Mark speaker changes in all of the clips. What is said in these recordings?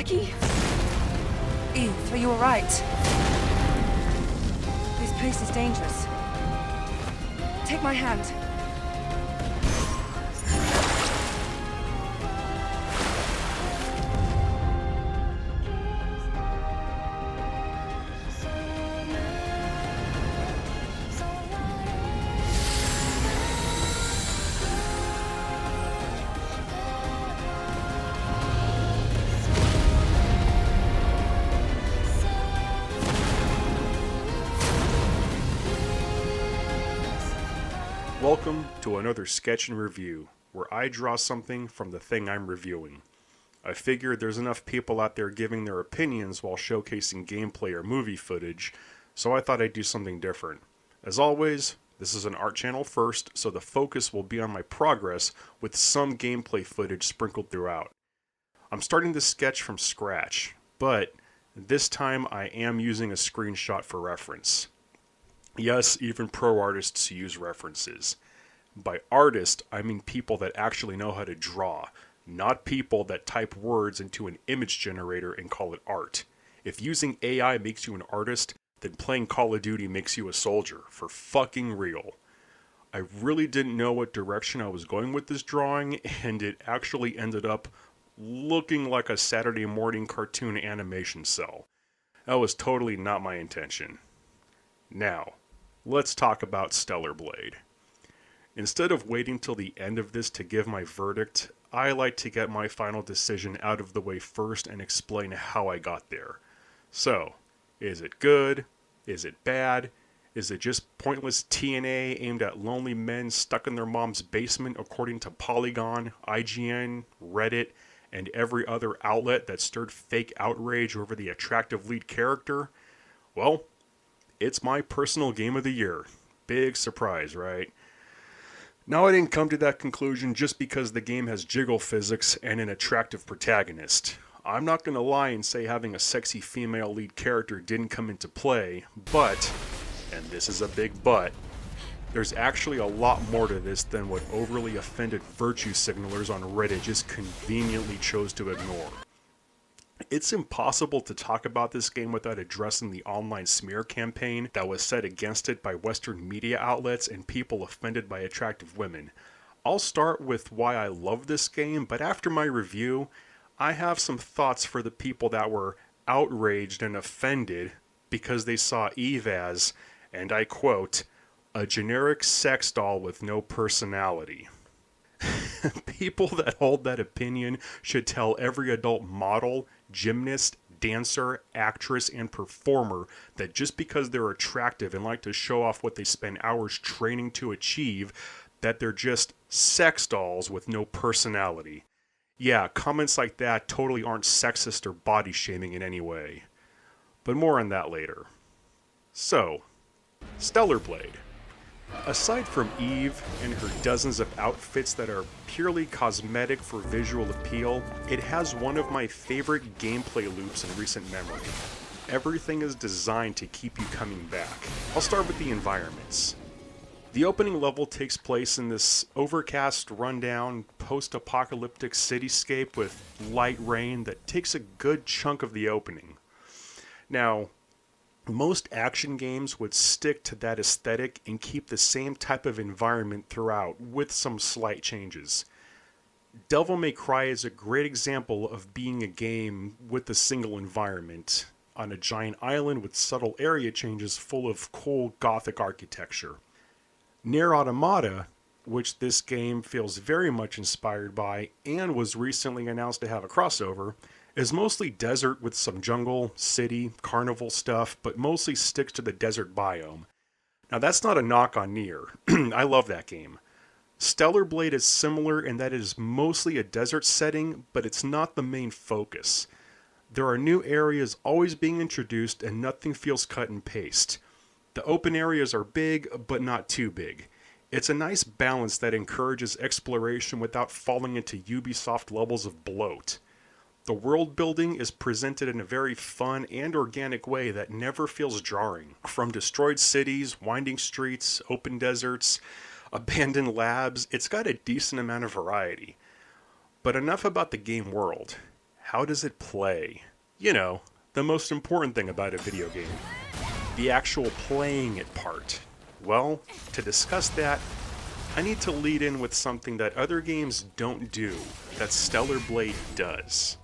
Speaker 1: Jackie?
Speaker 2: Eve, are you alright? This place is dangerous. Take my hand.
Speaker 3: Welcome to another sketch and review, where I draw something from the thing I'm reviewing. I figured there's enough people out there giving their opinions while showcasing gameplay or movie footage, so I thought I'd do something different. As always, this is an art channel first, so the focus will be on my progress with some gameplay footage sprinkled throughout. I'm starting this sketch from scratch, but this time I am using a screenshot for reference. Yes, even pro artists use references. By artist, I mean people that actually know how to draw, not people that type words into an image generator and call it art. If using AI makes you an artist, then playing Call of Duty makes you a soldier, for fucking real. I really didn't know what direction I was going with this drawing, and it actually ended up looking like a Saturday morning cartoon animation cell. That was totally not my intention. Now, let's talk about Stellar Blade. Instead of waiting till the end of this to give my verdict, I like to get my final decision out of the way first and explain how I got there. So, is it good? Is it bad? Is it just pointless TNA aimed at lonely men stuck in their mom's basement according to Polygon, IGN, Reddit, and every other outlet that stirred fake outrage over the attractive lead character? Well, it's my personal game of the year. Big surprise, right? Now, I didn't come to that conclusion just because the game has jiggle physics and an attractive protagonist. I'm not going to lie and say having a sexy female lead character didn't come into play, but, and this is a big but, there's actually a lot more to this than what overly offended virtue signalers on Reddit just conveniently chose to ignore. It's impossible to talk about this game without addressing the online smear campaign that was set against it by Western media outlets and people offended by attractive women. I'll start with why I love this game, but after my review, I have some thoughts for the people that were outraged and offended because they saw Eve as, and I quote, a generic sex doll with no personality. People that hold that opinion should tell every adult model, gymnast, dancer, actress, and performer that just because they're attractive and like to show off what they spend hours training to achieve, that they're just sex dolls with no personality. Yeah, comments like that totally aren't sexist or body shaming in any way. But more on that later. So, Stellar Blade. Aside from Eve and her dozens of outfits that are purely cosmetic for visual appeal, it has one of my favorite gameplay loops in recent memory. Everything is designed to keep you coming back. I'll start with the environments. The opening level takes place in this overcast, rundown, post-apocalyptic cityscape with light rain that takes a good chunk of the opening. Now, most action games would stick to that aesthetic and keep the same type of environment throughout, with some slight changes. Devil May Cry is a great example of being a game with a single environment, on a giant island with subtle area changes full of cool gothic architecture. Nier Automata, which this game feels very much inspired by, and was recently announced to have a crossover, is mostly desert with some jungle, city, carnival stuff, but mostly sticks to the desert biome. Now that's not a knock on Nier. I love that game. Stellar Blade is similar in that it is mostly a desert setting, but it's not the main focus. There are new areas always being introduced and nothing feels cut and paste. The open areas are big, but not too big. It's a nice balance that encourages exploration without falling into Ubisoft levels of bloat. The world building is presented in a very fun and organic way that never feels jarring. From destroyed cities, winding streets, open deserts, abandoned labs, it's got a decent amount of variety. But enough about the game world. how does it play? You know, the most important thing about a video game. The actual playing it part. Well, to discuss that, I need to lead in with something that other games don't do, that Stellar Blade does.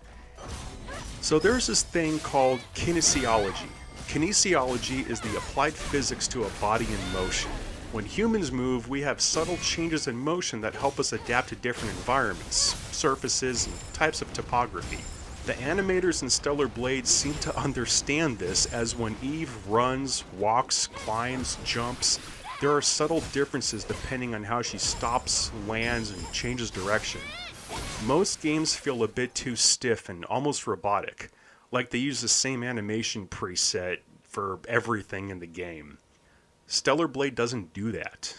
Speaker 3: So there's this thing called kinesiology. Kinesiology is the applied physics to a body in motion. When humans move, we have subtle changes in motion that help us adapt to different environments, surfaces, and types of topography. The animators in Stellar Blade seem to understand this, as when Eve runs, walks, climbs, jumps, there are subtle differences depending on how she stops, lands, and changes direction. Most games feel a bit too stiff and almost robotic, like they use the same animation preset for everything in the game. Stellar Blade doesn't do that.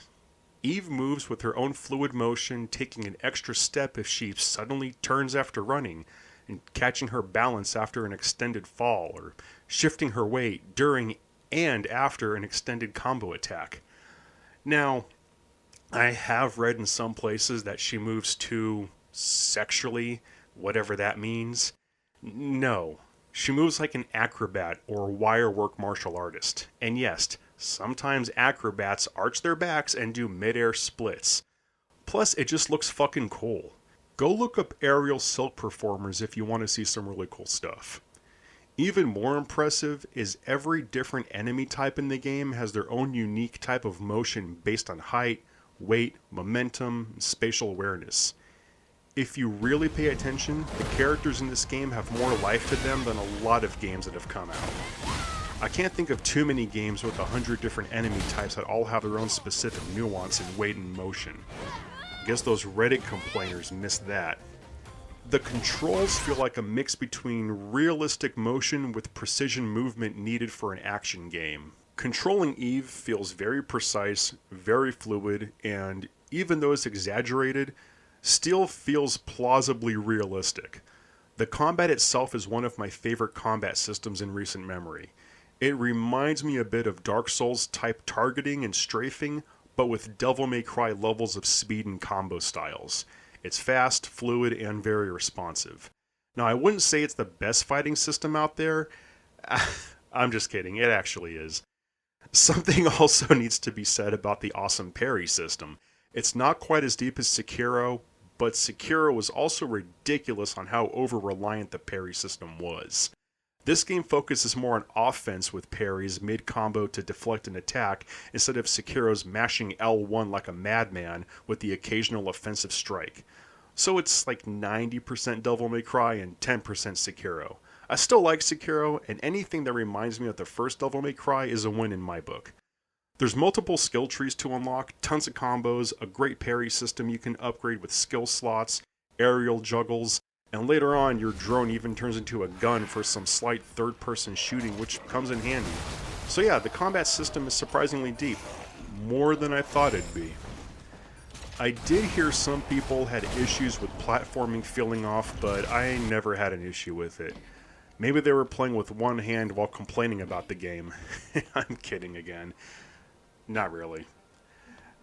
Speaker 3: Eve moves with her own fluid motion, taking an extra step if she suddenly turns after running, and catching her balance after an extended fall, or shifting her weight during and after an extended combo attack. Now, I have read in some places that she moves too sexually, whatever that means. No, she moves like an acrobat or wirework martial artist. And yes, sometimes acrobats arch their backs and do mid-air splits. Plus, it just looks fucking cool. Go look up aerial silk performers if you want to see some really cool stuff. Even more impressive is every different enemy type in the game has their own unique type of motion based on height, weight, momentum, and spatial awareness. If you really pay attention, the characters in this game have more life to them than a lot of games that have come out. I can't think of too many games with 100 different enemy types that all have their own specific nuance in weight and motion. I guess those Reddit complainers missed that. The controls feel like a mix between realistic motion with precision movement needed for an action game. Controlling Eve feels very precise, very fluid, and even though it's exaggerated, still feels plausibly realistic. The combat itself is one of my favorite combat systems in recent memory. It reminds me a bit of Dark Souls type targeting and strafing, but with Devil May Cry levels of speed and combo styles. It's fast, fluid, and very responsive. Now, I wouldn't say it's the best fighting system out there. I'm just kidding, it actually is. Something also needs to be said about the awesome parry system. It's not quite as deep as Sekiro, but Sekiro was also ridiculous on how over-reliant the parry system was. This game focuses more on offense with parries mid-combo to deflect an attack instead of Sekiro's mashing L1 like a madman with the occasional offensive strike. So it's like 90% Devil May Cry and 10% Sekiro. I still like Sekiro, and anything that reminds me of the first Devil May Cry is a win in my book. There's multiple skill trees to unlock, tons of combos, a great parry system you can upgrade with skill slots, aerial juggles, and later on your drone even turns into a gun for some slight third-person shooting, which comes in handy. So yeah, the combat system is surprisingly deep, more than I thought it'd be. I did hear some people had issues with platforming feeling off, but I never had an issue with it. Maybe they were playing with one hand while complaining about the game. I'm kidding again. Not really.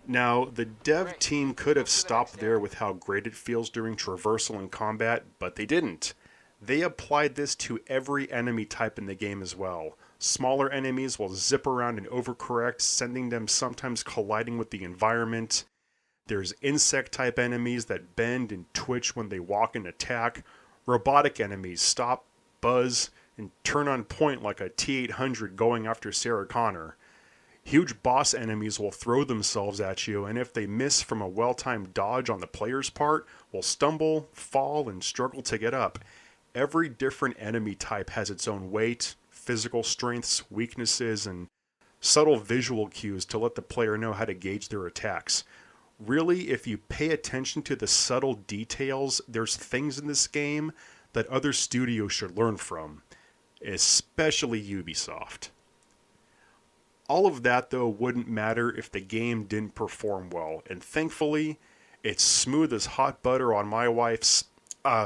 Speaker 3: Now, the dev team could have stopped there with how great it feels during traversal and combat, but they didn't. They applied this to every enemy type in the game as well. Smaller enemies will zip around and overcorrect, sending them sometimes colliding with the environment. There's insect-type enemies that bend and twitch when they walk and attack. Robotic enemies stop, buzz, and turn on point like a T-800 going after Sarah Connor. Huge boss enemies will throw themselves at you, and if they miss from a well-timed dodge on the player's part, will stumble, fall, and struggle to get up. Every different enemy type has its own weight, physical strengths, weaknesses, and subtle visual cues to let the player know how to gauge their attacks. Really, if you pay attention to the subtle details, there's things in this game that other studios should learn from, especially Ubisoft. All of that, though, wouldn't matter if the game didn't perform well, and thankfully, it's smooth as hot butter on my wife's...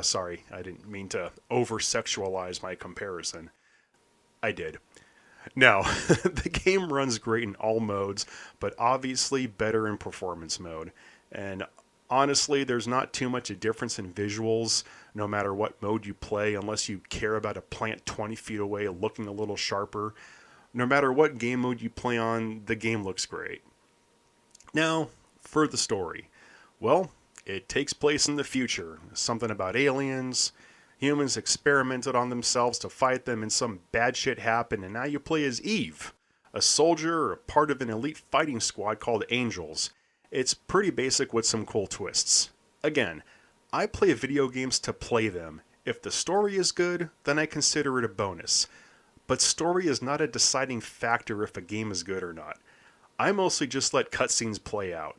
Speaker 3: sorry, I didn't mean to over-sexualize my comparison. I did. Now, the game runs great in all modes, but obviously better in performance mode. And Honestly, there's not too much a difference in visuals, no matter what mode you play, unless you care about a plant 20 feet away looking a little sharper. No matter what game mode you play on, the game looks great. Now, for the story. Well, it takes place in the future. Something about aliens. Humans experimented on themselves to fight them and some bad shit happened, and now you play as Eve, a soldier or a part of an elite fighting squad called Angels. It's pretty basic with some cool twists. Again, I play video games to play them. If the story is good, then I consider it a bonus. But story is not a deciding factor if a game is good or not. I mostly just let cutscenes play out.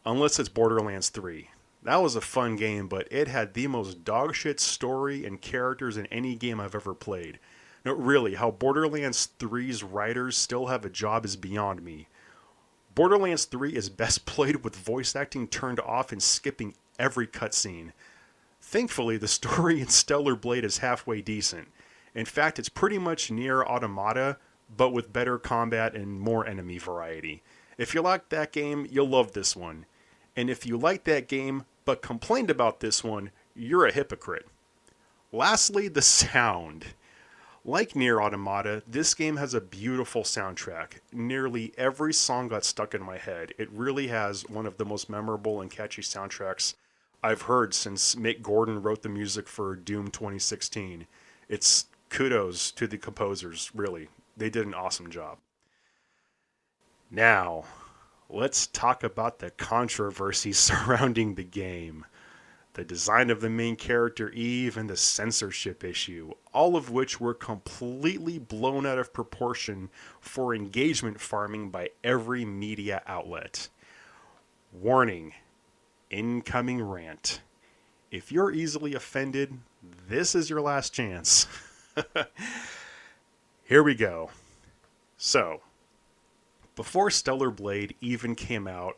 Speaker 3: Unless it's Borderlands 3. That was a fun game, but it had the most dogshit story and characters in any game I've ever played. No, really, how Borderlands 3's writers still have a job is beyond me. Borderlands 3 is best played with voice acting turned off and skipping every cutscene. Thankfully, the story in Stellar Blade is halfway decent. In fact, it's pretty much Nier Automata, but with better combat and more enemy variety. If you like that game, you'll love this one. And if you like that game, but complained about this one, you're a hypocrite. Lastly, the sound. Like Nier Automata, this game has a beautiful soundtrack. Nearly every song got stuck in my head. It really has one of the most memorable and catchy soundtracks I've heard since Mick Gordon wrote the music for Doom 2016. It's kudos to the composers, really. They did an awesome job. Now, let's talk about the controversy surrounding the game. The design of the main character Eve and the censorship issue, all of which were completely blown out of proportion for engagement farming by every media outlet. Warning, incoming rant. If you're easily offended, this is your last chance. Here we go. So, before Stellar Blade even came out,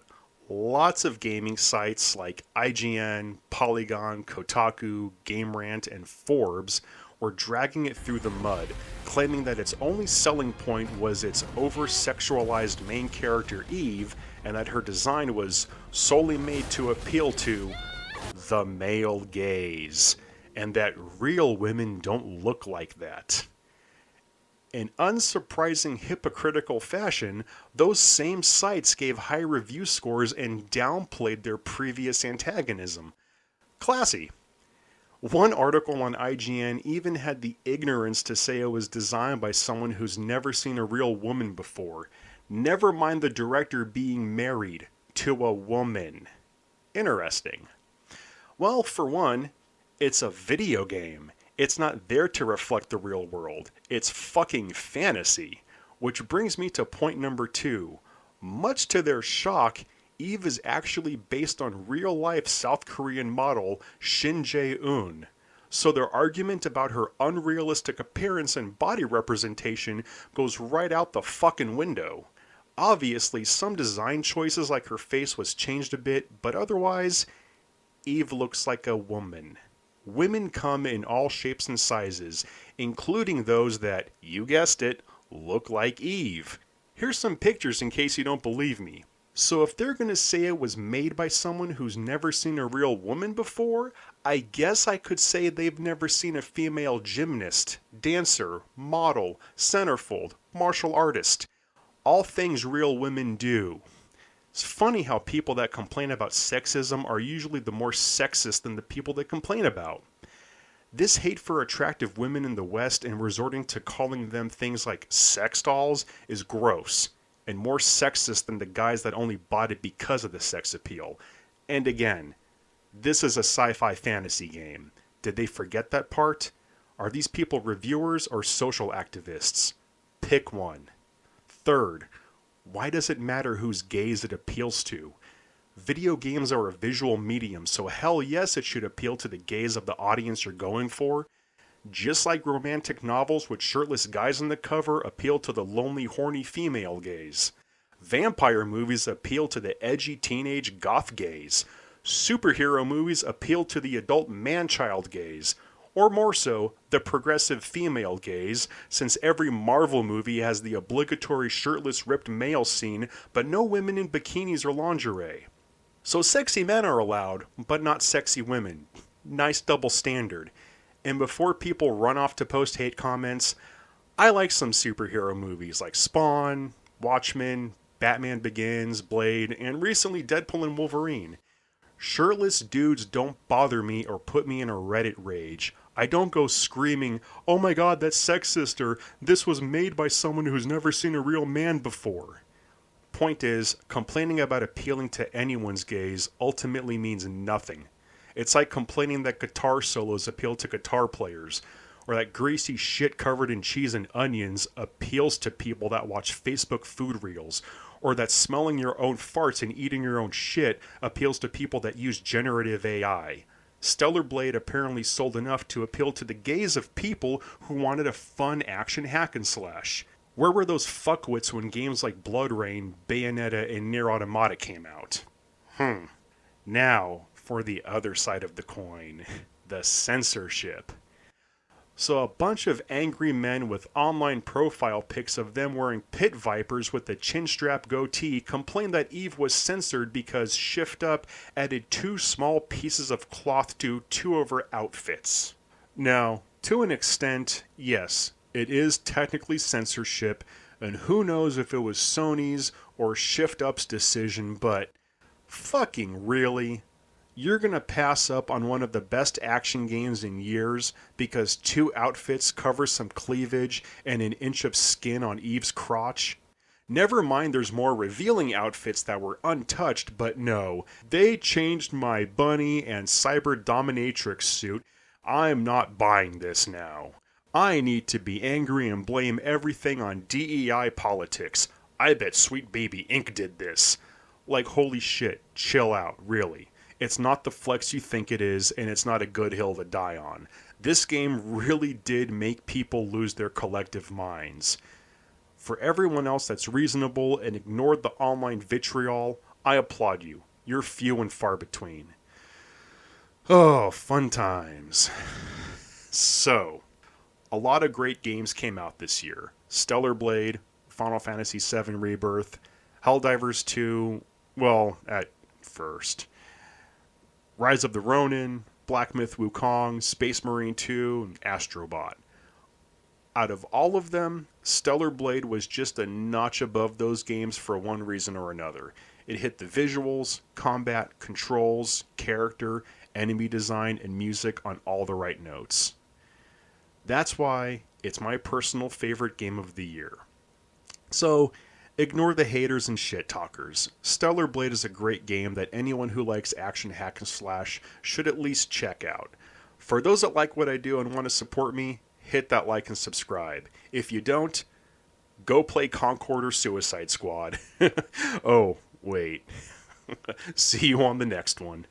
Speaker 3: lots of gaming sites like IGN, Polygon, Kotaku, Game Rant, and Forbes were dragging it through the mud, claiming that its only selling point was its over-sexualized main character Eve, and that her design was solely made to appeal to the male gaze, and that real women don't look like that. In unsurprising hypocritical fashion, those same sites gave high review scores and downplayed their previous antagonism. Classy. One article on IGN even had the ignorance to say it was designed by someone who's never seen a real woman before. Never mind the director being married to a woman. Interesting. Well, for one, it's a video game. It's not there to reflect the real world. It's fucking fantasy. Which brings me to point number 2. Much to their shock, Eve is actually based on real-life South Korean model Shin Jae-eun. So their argument about her unrealistic appearance and body representation goes right out the fucking window. Obviously, some design choices like her face was changed a bit, but otherwise, Eve looks like a woman. Women come in all shapes and sizes, including those that, you guessed it, look like Eve. Here's some pictures in case you don't believe me. So if they're gonna say it was made by someone who's never seen a real woman before, I guess I could say they've never seen a female gymnast, dancer, model, centerfold, martial artist. All things real women do. It's funny how people that complain about sexism are usually the more sexist than the people they complain about. This hate for attractive women in the West and resorting to calling them things like sex dolls is gross, and more sexist than the guys that only bought it because of the sex appeal. And again, this is a sci-fi fantasy game. Did they forget that part? Are these people reviewers or social activists? Pick one. Third, why does it matter whose gaze it appeals to? Video games are a visual medium, so hell yes it should appeal to the gaze of the audience you're going for. Just like romantic novels with shirtless guys on the cover appeal to the lonely, horny female gaze. Vampire movies appeal to the edgy teenage goth gaze. Superhero movies appeal to the adult man-child gaze. Or more so, the progressive female gaze, since every Marvel movie has the obligatory shirtless ripped male scene, but no women in bikinis or lingerie. So sexy men are allowed, but not sexy women. Nice double standard. And before people run off to post hate comments, I like some superhero movies like Spawn, Watchmen, Batman Begins, Blade, and recently Deadpool and Wolverine. Shirtless dudes don't bother me or put me in a Reddit rage. I don't go screaming, "Oh my god, that's sexist," or "This was made by someone who's never seen a real man before." Point is, complaining about appealing to anyone's gaze ultimately means nothing. It's like complaining that guitar solos appeal to guitar players, or that greasy shit covered in cheese and onions appeals to people that watch Facebook food reels, or that smelling your own farts and eating your own shit appeals to people that use generative AI. Stellar Blade apparently sold enough to appeal to the gaze of people who wanted a fun action hack and slash. Where were those fuckwits when games like Blood Rain, Bayonetta, and Nier Automata came out? Now, for the other side of the coin, the censorship. So a bunch of angry men with online profile pics of them wearing pit vipers with a chin strap goatee complained that Eve was censored because Shift Up added 2 small pieces of cloth to 2 of her outfits. Now, to an extent, yes, it is technically censorship, and who knows if it was Sony's or Shift Up's decision, but fucking really? You're gonna pass up on one of the best action games in years because 2 outfits cover some cleavage and an inch of skin on Eve's crotch? Never mind there's more revealing outfits that were untouched, but no, they changed my bunny and cyber dominatrix suit. I'm not buying this now. I need to be angry and blame everything on DEI politics. I bet Sweet Baby Inc. did this. Like, holy shit, chill out, really. It's not the flex you think it is, and it's not a good hill to die on. This game really did make people lose their collective minds. For everyone else that's reasonable and ignored the online vitriol, I applaud you. You're few and far between. Oh, fun times. So, a lot of great games came out this year. Stellar Blade, Final Fantasy VII Rebirth, Helldivers 2, well, at first. Rise of the Ronin, Black Myth Wukong, Space Marine 2, and Astrobot. Out of all of them, Stellar Blade was just a notch above those games for one reason or another. It hit the visuals, combat, controls, character, enemy design, and music on all the right notes. That's why it's my personal favorite game of the year. So, ignore the haters and shit talkers. Stellar Blade is a great game that anyone who likes action hack and slash should at least check out. For those that like what I do and want to support me, hit that like and subscribe. If you don't, go play Concord or Suicide Squad. Oh, wait. See you on the next one.